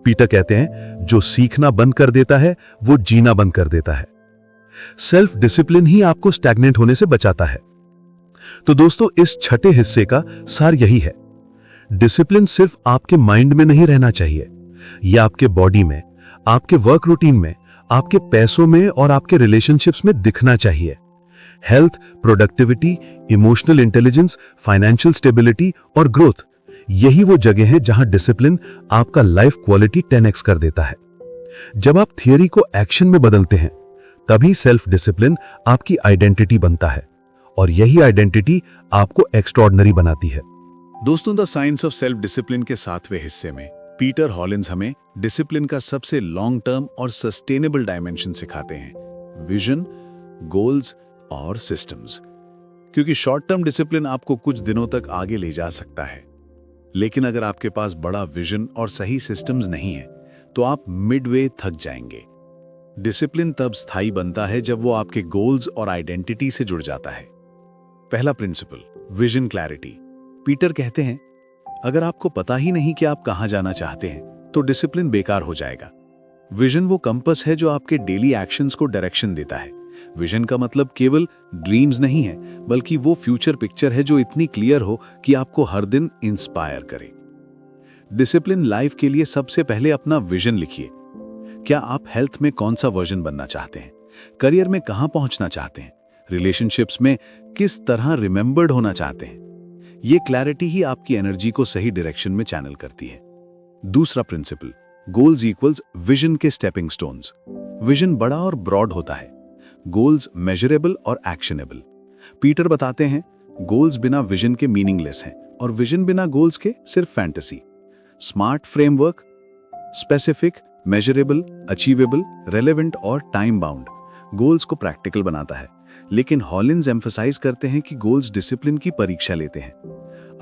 [SPEAKER 1] पीटर कहते हैं, जो सीखना बंद कर देता है वो जीना बंद कर देता है। सेल्फ डिसिप्लिन ही आपको स्टैग्नेंट होने से बचाता है। तो दोस्तों, इस छठे हिस्से का सार यही है, डिसिप्लिन सिर्फ आपके माइंड में नहीं रहना चाहिए, यह आपके बॉडी में, आपके वर्क रूटीन में, आपके पैसों में और आपके रिलेशनशिप्स में दिखना चाहिए। Health, productivity, emotional intelligence, financial stability और ग्रोथ, यही वो जगह है जहां डिसिप्लिन आपका लाइफ क्वालिटी 10x कर देता है। जब आप थियरी को एक्शन में बदलते हैं, तभी सेल्फ डिसिप्लिन आपकी आइडेंटिटी बनता है और यही आइडेंटिटी आपको एक्स्ट्रॉर्डिनरी बनाती है।
[SPEAKER 2] दोस्तों, the science of self discipline के 7वें हिस्से में पीटर हॉलिन्स हमें डिसिप्लिन का सबसे लॉन्ग टर्म और सस्टेनेबल डायमेंशन सिखाते हैं, विजन, गोल्स और सिस्टम्स। क्योंकि शॉर्ट टर्म डिसिप्लिन आपको कुछ दिनों तक आगे ले जा सकता है, लेकिन अगर आपके पास बड़ा विजन और सही सिस्टम्स नहीं है तो आप मिडवे थक जाएंगे। डिसिप्लिन तब स्थायी बनता है जब वो आपके गोल्स और आइडेंटिटी से जुड़ जाता है। पहला प्रिंसिपल, विजन क्लैरिटी। पीटर कहते हैं, अगर आपको पता ही नहीं कि आप कहां जाना चाहते हैं तो डिसिप्लिन बेकार हो जाएगा। विजन वो कंपस है जो आपके डेली एक्शंस को डायरेक्शन देता है। विजन का मतलब केवल ड्रीम्स नहीं है, बल्कि वो फ्यूचर पिक्चर है जो इतनी क्लियर हो कि आपको हर दिन इंस्पायर करे। डिसिप्लिन लाइफ के लिए सबसे पहले अपना विजन लिखिए। क्या आप हेल्थ में कौन सा वर्जन बनना चाहते हैं? करियर में कहां पहुंचना चाहते हैं? रिलेशनशिप्स में किस तरह रिमेंबर्ड होना चाहते हैं? ये क्लैरिटी ही आपकी एनर्जी को सही डायरेक्शन में चैनल करती है। दूसरा प्रिंसिपल, गोल्स इक्वल्स विजन के स्टेपिंग स्टोन्स। विजन बड़ा और ब्रॉड होता है, गोल्स मेजरेबल और एक्शनेबल। पीटर बताते हैं, गोल्स बिना विजन के मीनिंगलेस हैं और विजन बिना गोल्स के सिर्फ fantasy. Smart framework, specific, measurable, achievable, relevant और टाइम बाउंड, गोल्स को प्रैक्टिकल बनाता है। लेकिन हॉलिन्स एम्फसाइज करते हैं कि गोल्स डिसिप्लिन की परीक्षा लेते हैं।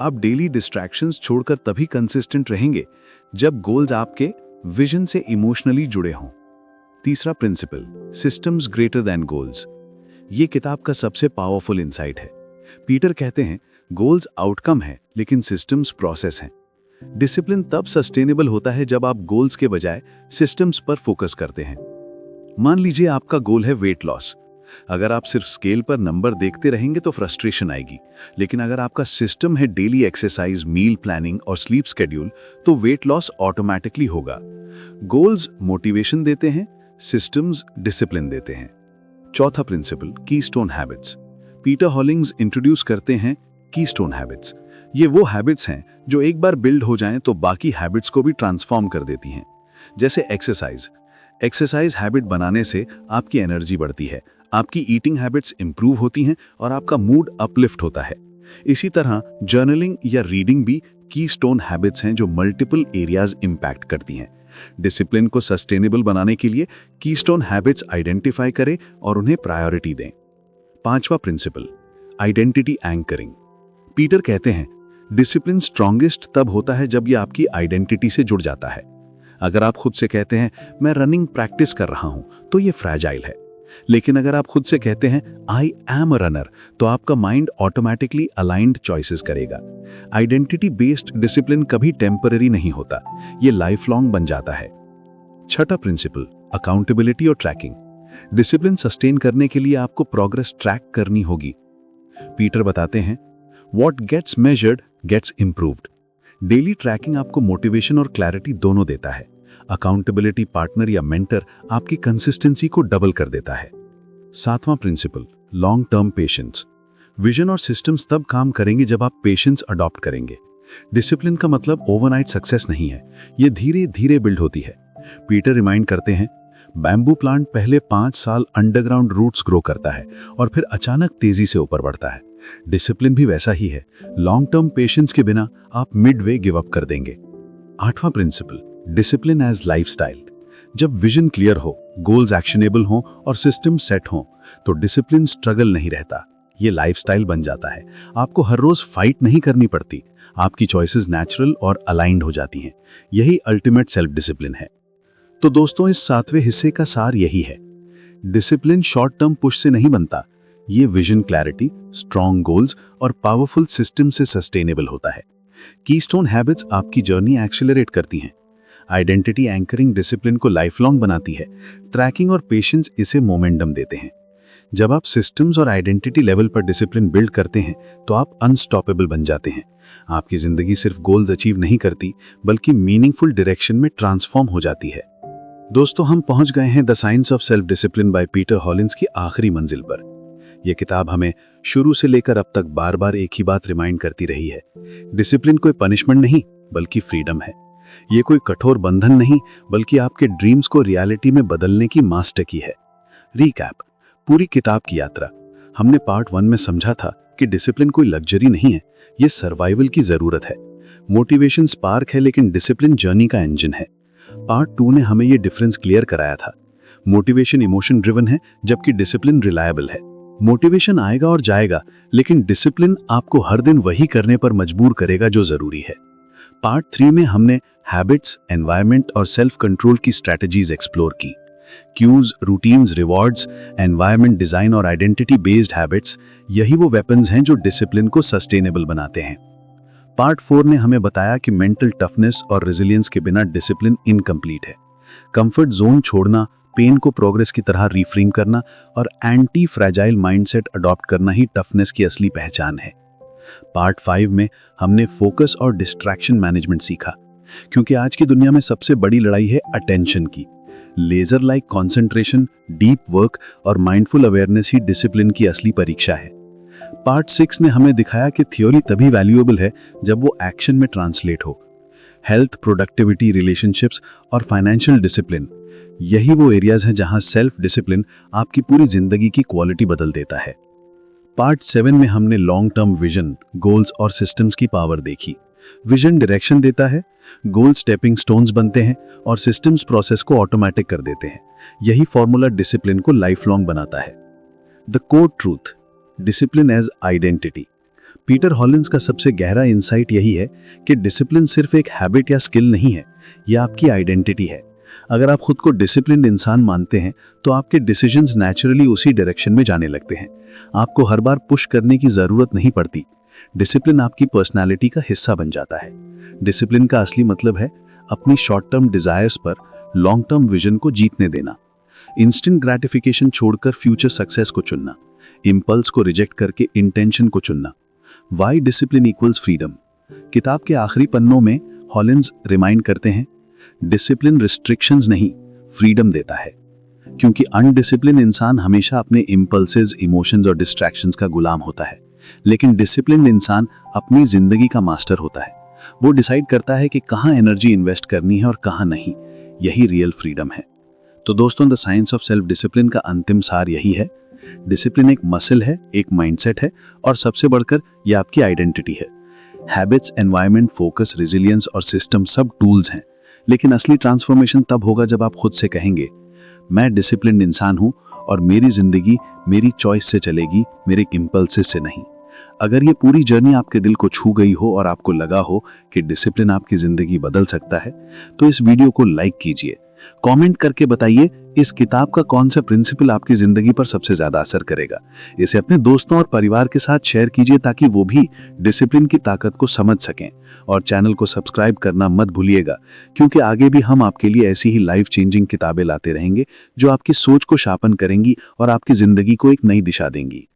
[SPEAKER 2] आप डेली डिस्ट्रैक्शंस छोड़कर तभी कंसिस्टेंट रहेंगे जब गोल्स आपके विजन से इमोशनली जुड़े हों। तीसरा principle, systems greater than goals. ये किताब का सबसे पावरफुल इंसाइट है। पीटर कहते हैं, गोल्स आउटकम है लेकिन सिस्टम्स प्रोसेस हैं। डिसिप्लिन तब सस्टेनेबल होता है जब आप गोल्स के बजाय सिस्टम्स पर फोकस करते हैं। मान लीजिए आपका गोल है वेट लॉस। अगर आप सिर्फ स्केल पर नंबर देखते रहेंगे तो फ्रस्ट्रेशन आएगी, लेकिन अगर आपका सिस्टम है डेली एक्सरसाइज, मील प्लानिंग और स्लीप शेड्यूल, तो वेट लॉस ऑटोमेटिकली होगा। गोल्स मोटिवेशन देते हैं, सिस्टम्स डिसिप्लिन देते हैं। चौथा principle, keystone habits. Peter Hollins introduce keystone हैं कीस्टोन हैबिट्स। ये वो हैबिट्स हैं जो एक बार बिल्ड हो जाएं तो बाकी हैबिट्स को भी ट्रांसफॉर्म कर देती हैं। जैसे एक्सरसाइज हैबिट बनाने से आपकी एनर्जी बढ़ती है, आपकी ईटिंग हैबिट्स इंप्रूव होती हैं और आपका मूड अपलिफ्ट होता है। इसी तरह जर्नलिंग या रीडिंग भी कीस्टोन हैबिट्स हैं जो मल्टीपल एरियाज इंपैक्ट करती हैं। डिसिप्लिन को सस्टेनेबल बनाने के लिए कीस्टोन हैबिट्स आइडेंटिफाई करें और उन्हें प्रायोरिटी दें। पांचवा प्रिंसिपल, आइडेंटिटी एंकरिंग। पीटर कहते हैं, डिसिप्लिन स्ट्रॉन्गेस्ट तब होता है जब यह आपकी आइडेंटिटी से जुड़ जाता है। अगर आप खुद से कहते हैं, मैं रनिंग प्रैक्टिस कर रहा हूं, तो यह फ्रैजाइल है। लेकिन अगर आप खुद से कहते हैं, आई एम अ रनर, तो आपका माइंड ऑटोमेटिकली अलाइंड चॉइसेस करेगा। आइडेंटिटी बेस्ड डिसिप्लिन कभी टेम्पररी नहीं होता, ये लाइफ लॉन्ग बन जाता है। छठा प्रिंसिपल, अकाउंटेबिलिटी और ट्रैकिंग। डिसिप्लिन सस्टेन करने के लिए आपको प्रोग्रेस ट्रैक करनी होगी। पीटर बताते हैं, what gets measured gets improved. Daily tracking आपको मोटिवेशन और क्लैरिटी दोनों देता है। अकाउंटेबिलिटी पार्टनर या मेंटर आपकी कंसिस्टेंसी को डबल कर देता है। सातवां principle, long term patience. Vision और सिस्टम्स तब काम करेंगे जब आप पेशेंस अडॉप्ट करेंगे। डिसिप्लिन का मतलब ओवरनाइट सक्सेस नहीं है, ये धीरे धीरे बिल्ड होती है। पीटर रिमाइंड करते हैं, बैम्बू प्लांट पहले 5 साल अंडरग्राउंड रूट्स ग्रो करता है और फिर अचानक तेजी से ऊपर बढ़ता है। डिसिप्लिन भी वैसा ही है, लॉन्ग टर्म पेशेंस के बिना आप मिडवे गिव अप कर देंगे। आठवां प्रिंसिपल, डिसिप्लिन एज लाइफस्टाइल। जब विजन क्लियर हो, गोल्स एक्शनेबल हो और सिस्टम सेट हो, तो डिसिप्लिन स्ट्रगल नहीं रहता, ये लाइफस्टाइल बन जाता है। आपको हर रोज फाइट नहीं करनी पड़ती, आपकी चॉइसेस नेचुरल और अलाइंड हो जाती हैं। यही अल्टीमेट सेल्फ डिसिप्लिन है। तो दोस्तों, इस 7वें हिस्से का सार यही है, डिसिप्लिन शॉर्ट टर्म पुश से नहीं बनता, ये विजन क्लैरिटी, स्ट्रॉन्ग गोल्स और पावरफुल सिस्टम से सस्टेनेबल होता है। कीस्टोन हैबिट्स आपकी जर्नी एक्सेलरेट करती हैं। आइडेंटिटी एंकरिंग डिसिप्लिन को लाइफ लॉन्ग बनाती है। ट्रैकिंग और पेशेंस इसे मोमेंटम देते हैं। जब आप सिस्टम्स और आइडेंटिटी लेवल पर डिसिप्लिन बिल्ड करते हैं तो आप अनस्टॉपेबल बन जाते हैं। आपकी जिंदगी सिर्फ गोल्स अचीव नहीं करती, बल्कि मीनिंगफुल डायरेक्शन में ट्रांसफॉर्म हो जाती है। दोस्तों, हम पहुंच गए हैं the science of self discipline by Peter Hollins की आखिरी मंजिल पर। यह किताब हमें शुरू से लेकर अब तक बार बार एक ही बात रिमाइंड करती रही है। डिसिप्लिन कोई पनिशमेंट नहीं, बल्कि फ्रीडम है। ये कोई कठोर बंधन नहीं, बल्कि आपके ड्रीम्स को रियलिटी में बदलने की मास्टर की है। रीकैप, पूरी किताब की यात्रा। हमने पार्ट 1 में समझा था कि डिसिप्लिन कोई लग्जरी नहीं है, ये सर्वाइवल की जरूरत है। मोटिवेशन स्पार्क है, लेकिन डिसिप्लिन जर्नी का इंजन है। पार्ट 2 ने हमें ये डिफरेंस क्लियर कराया था। मोटिवेशन इमोशन ड्रिवन है, जबकि डिसिप्लिन रिलायबल है। मोटिवेशन आएगा और जाएगा, लेकिन डिसिप्लिन आपको हर दिन वही करने पर मजबूर करेगा जो जरूरी है। पार्ट 3 में हमने हैबिट्स, एनवायरनमेंट और सेल्फ कंट्रोल की स्ट्रैटेजीज एक्सप्लोर की। Cues, routines, rewards, environment design और आइडेंटिटी बेस्ड हैबिट्स, यही वो वेपन्स हैं जो डिसिप्लिन को सस्टेनेबल बनाते हैं। पार्ट 4 ने हमें बताया कि मेंटल टफनेस और रेजिलियंस के बिना डिसिप्लिन इनकम्प्लीट है। कंफर्ट जोन छोड़ना, पेन को प्रोग्रेस की तरह रिफ्रेम करना और एंटी फ्रैजाइल माइंडसेट अडॉप्ट करना ही टफनेस की असली पहचान है। पार्ट 5 में हमने फोकस और डिस्ट्रैक्शन मैनेजमेंट सीखा, क्योंकि आज की दुनिया में सबसे बड़ी लड़ाई है अटेंशन की। Laser like concentration, deep work और माइंडफुल अवेयरनेस ही डिसिप्लिन की असली परीक्षा है। पार्ट 6 ने हमें दिखाया कि थ्योरी तभी वैल्यूएबल है जब वो एक्शन में ट्रांसलेट हो। हेल्थ, प्रोडक्टिविटी, रिलेशनशिप्स और फाइनेंशियल डिसिप्लिन, यही वो एरियाज हैं जहां सेल्फ डिसिप्लिन आपकी पूरी जिंदगी की क्वालिटी बदल देता है। पार्ट 7 में हमने लॉन्ग टर्म विजन, गोल्स और सिस्टम्स की पावर देखी। विजन डायरेक्शन देता है, गोल स्टेपिंग स्टोन्स बनते हैं और सिस्टम्स प्रोसेस को ऑटोमेटिक कर देते हैं। यही फॉर्मूला डिसिप्लिन को लाइफ लॉन्ग बनाता है। The core truth, discipline as identity. Peter Hollins का सबसे गहरा इंसाइट यही है कि डिसिप्लिन सिर्फ एक हैबिट या स्किल नहीं है, यह आपकी आइडेंटिटी है। अगर आप खुद को डिसिप्लिन्ड इंसान मानते हैं तो आपके डिसीजंस नेचुरली उसी डायरेक्शन में जाने लगते हैं। आपको हर बार पुश करने की जरूरत नहीं पड़ती। डिसिप्लिन आपकी पर्सनालिटी का हिस्सा बन जाता है। डिसिप्लिन का असली मतलब है अपनी शॉर्ट टर्म डिजायर्स पर लॉन्ग टर्म विजन को जीतने देना। इंस्टेंट ग्रेटिफिकेशन छोड़कर फ्यूचर सक्सेस को चुनना। इंपल्स को रिजेक्ट करके इंटेंशन को चुनना। Why discipline equals freedom. किताब के आखिरी पन्नों में हॉलिंस रिमाइंड करते हैं, डिसिप्लिन रिस्ट्रिक्शंस नहीं, फ्रीडम देता है। क्योंकि अनडिसिप्लिन इंसान हमेशा अपने इंपल्सेस, इमोशंस और डिस्ट्रैक्शंस का गुलाम होता है, लेकिन डिसिप्लिन इंसान अपनी जिंदगी का मास्टर होता है। वो डिसाइड करता है कि कहाँ एनर्जी इन्वेस्ट करनी है और कहाँ नहीं। यही रियल फ्रीडम है। तो दोस्तों, the science of self discipline का अंतिम सार यही है, डिसिप्लिन एक मसल है, एक माइंडसेट है और सबसे बढ़कर यह आपकी आइडेंटिटी है। हैबिट्स, एनवायरनमेंट, फोकस, रेजिलियंस और सिस्टम सब टूल्स हैं, लेकिन असली ट्रांसफॉर्मेशन तब होगा जब आप खुद से कहेंगे, मैं डिसिप्लिन्ड इंसान हूं और मेरी जिंदगी मेरी चॉइस से चलेगी, मेरे इंपल्सेस से नहीं। अगर ये पूरी जर्नी आपके दिल को छू गई हो और आपको लगा हो कि डिसिप्लिन आपकी जिंदगी बदल सकता है, तो इस वीडियो को लाइक कीजिए। कमेंट करके बताइए इस किताब का कौन सा प्रिंसिपल आपकी जिंदगी पर सबसे ज्यादा असर करेगा। इसे अपने दोस्तों और परिवार के साथ शेयर कीजिए ताकि वो भी डिसिप्लिन की ताकत को समझ सकें। और चैनल को सब्सक्राइब करना मत भूलिएगा, क्योंकि आगे भी हम आपके लिए ऐसी ही लाइफ चेंजिंग किताबें लाते रहेंगे जो आपकी सोच को शार्पन करेंगी और आपकी जिंदगी को एक नई दिशा देंगी।